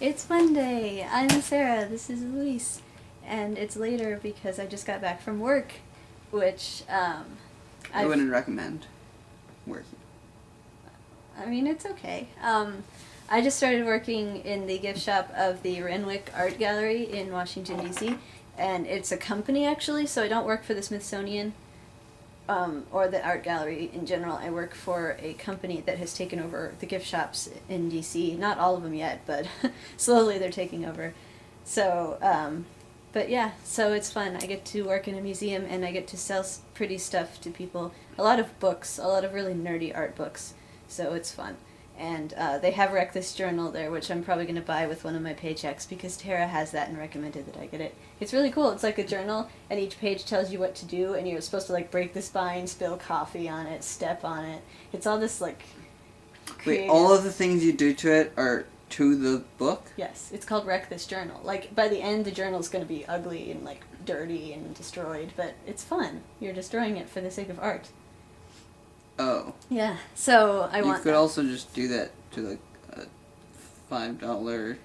It's Monday. I'm Sarah. This is Luis. And it's later because I just got back from work, which I wouldn't recommend working. I mean, it's okay. I just started working in the gift shop of the Renwick Art Gallery in Washington, D.C., and it's a company, actually, so I don't work for the Smithsonian or the art gallery in general. I work for a company that has taken over the gift shops in D.C. Not all of them yet, but slowly they're taking over. So, but yeah, so it's fun. I get to work in a museum, and I get to sell pretty stuff to people. A lot of books, a lot of really nerdy art books, so it's fun. And they have Wreck This Journal there, which I'm probably going to buy with one of my paychecks because Tara has that and recommended that I get it. It's really cool. It's like a journal, and each page tells you what to do, and you're supposed to like break the spine, spill coffee on it, step on it. It's all this like creative... Wait, all of the things you do to it are to the book? Yes, it's called Wreck This Journal. Like, by the end, the journal's going to be ugly and like dirty and destroyed, but it's fun. You're destroying it for the sake of art. Oh. Yeah, so I want You could that. also just do that to like a $5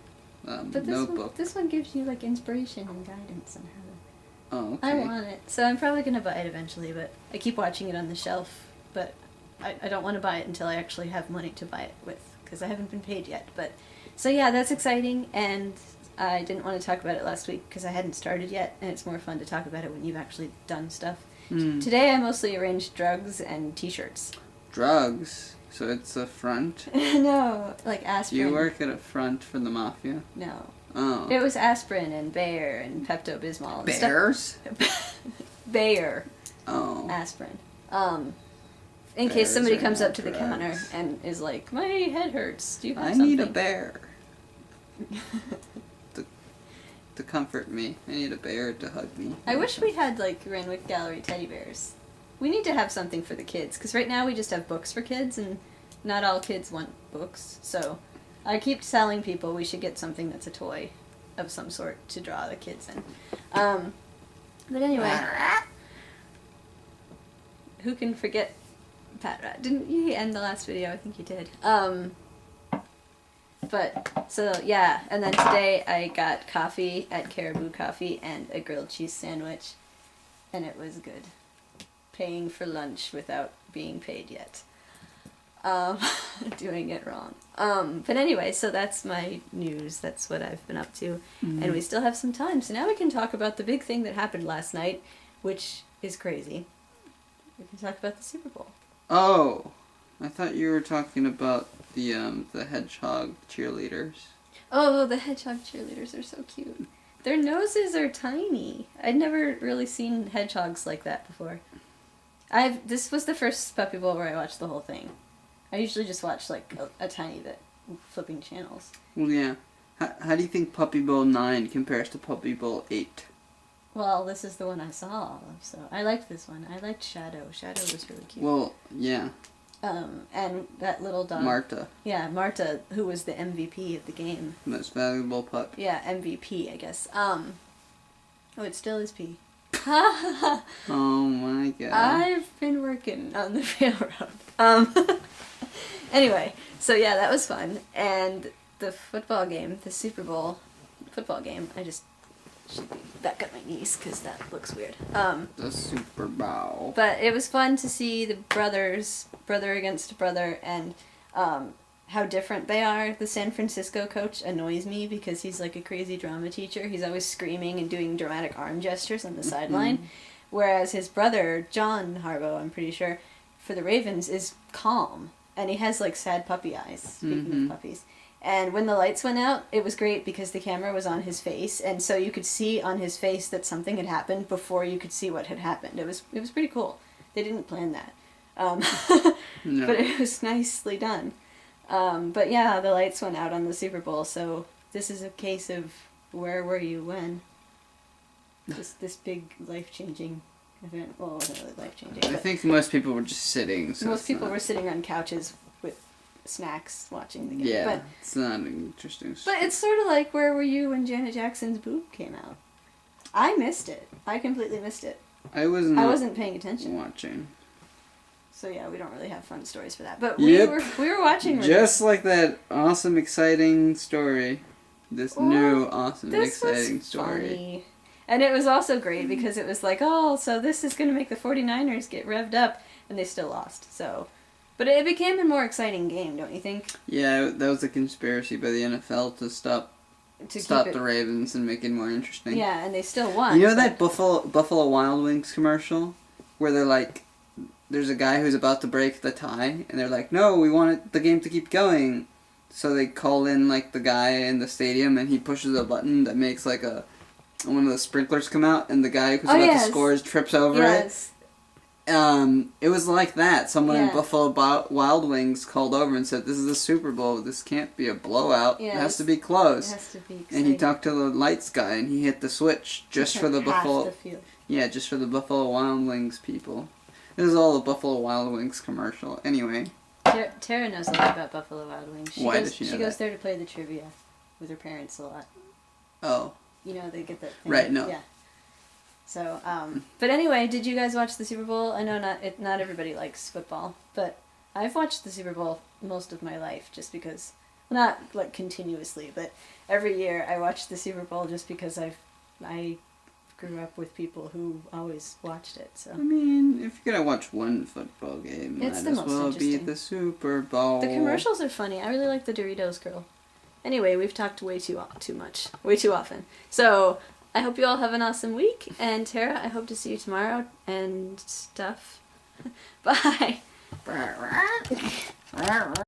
But notebook. This one gives you like inspiration and guidance on how to... Oh, okay. I want it. So I'm probably going to buy it eventually, but I keep watching it on the shelf, but I don't want to buy it until I actually have money to buy it with, because I haven't been paid yet. But so yeah, that's exciting, and I didn't want to talk about it last week because I hadn't started yet, and it's more fun to talk about it when you've actually done stuff. Today I mostly arranged drugs and t-shirts. Drugs? So it's a front? No, like aspirin. You work at a front for the mafia? No. Oh. It was aspirin and Bayer and Pepto-Bismol. And Bears? Bayer. Oh. Aspirin. In case Bears somebody are comes not up to the drugs. counter and is like, my head hurts. Do you have I something? need a bear. To comfort me. I need a bear to hug me. I wish we had, like, Renwick Gallery teddy bears. We need to have something for the kids, because right now we just have books for kids, and not all kids want books. So I keep telling people we should get something that's a toy of some sort to draw the kids in. But anyway, who can forget Pat Rat? Didn't you end the last video? I think you did. But, so, yeah, and then today I got coffee at Caribou Coffee and a grilled cheese sandwich, and it was good. Paying for lunch without being paid yet. Doing it wrong. But anyway, so that's my news. That's what I've been up to. And we still have some time, so now we can talk about the big thing that happened last night, which is crazy. We can talk about the Super Bowl. Oh! I thought you were talking about the hedgehog cheerleaders. Oh, the hedgehog cheerleaders are so cute. Their noses are tiny. I'd never really seen hedgehogs like that before. This was the first Puppy Bowl where I watched the whole thing. I usually just watch like a tiny bit, flipping channels. Well, yeah. How do you think Puppy Bowl 9 compares to Puppy Bowl 8? Well, this is the one I saw, so I liked this one. I liked Shadow. Shadow was really cute. Well, yeah. And that little dog. Marta. Yeah, Marta, who was the MVP of the game. Most valuable pup. Yeah, MVP, I guess. Oh, it still is P. Oh my god. I've been working on the railroad. Anyway, so yeah, that was fun. And the football game, the Super Bowl football game, I just should be back on my knees because that looks weird. The Super Bowl. But it was fun to see the brothers, brother against brother, and how different they are. The San Francisco coach annoys me because he's like a crazy drama teacher. He's always screaming and doing dramatic arm gestures on the sideline. Whereas his brother, John Harbaugh, I'm pretty sure, for the Ravens, is calm. And he has like sad puppy eyes, speaking of puppies. And when the lights went out, it was great because the camera was on his face, and so you could see on his face that something had happened before you could see what had happened. It was pretty cool. They didn't plan that. No. But it was nicely done. But yeah, the lights went out on the Super Bowl, so this is a case of where were you when? This big life-changing event. Well, it wasn't really life-changing. I think most people were just sitting. So most people were sitting on couches with snacks watching the game. Yeah, But it's not an interesting story. it's sort of like where were you when Janet Jackson's boob came out? I missed it. I completely missed it. I wasn't paying attention. watching. So yeah, we don't really have fun stories for that. But we were watching. Just like that awesome, exciting story this Well, new, awesome, and This exciting was story. funny. And it was also great because it was like, oh, so this is going to make the 49ers get revved up, and they still lost. So, but it became a more exciting game, don't you think? Yeah, that was a conspiracy by the NFL to stop the Ravens and make it more interesting. Yeah, and they still won. You know that Buffalo Wild Wings commercial where they're like, there's a guy who's about to break the tie, and they're like, no, we want the game to keep going. So they call in like the guy in the stadium, and he pushes a button that makes like one of the sprinklers come out, and the guy who's about to score trips over it. It was like that. Someone in Buffalo Wild Wings called over and said, "This is the Super Bowl. This can't be a blowout. It has to be close." It has to be exciting. And he talked to the lights guy, and he hit the switch just for the Buffalo. Yeah, just for the Buffalo Wild Wings people. This is all a Buffalo Wild Wings commercial. Anyway. Tara knows a lot about Buffalo Wild Wings. Why does she know She goes there to play the trivia with her parents a lot. Oh. You know, they get that thing. Right, no. Yeah. So, but anyway, did you guys watch the Super Bowl? I know not everybody likes football, but I've watched the Super Bowl most of my life just because, well, not like continuously, but every year I watch the Super Bowl just because I grew up with people who always watched it. So I mean, if you're gonna watch one football game, it's might the as most well be interesting. the Super Bowl. The commercials are funny. I really like the Doritos girl. Anyway, we've talked way too often. So I hope you all have an awesome week, and Tara, I hope to see you tomorrow and stuff. Bye.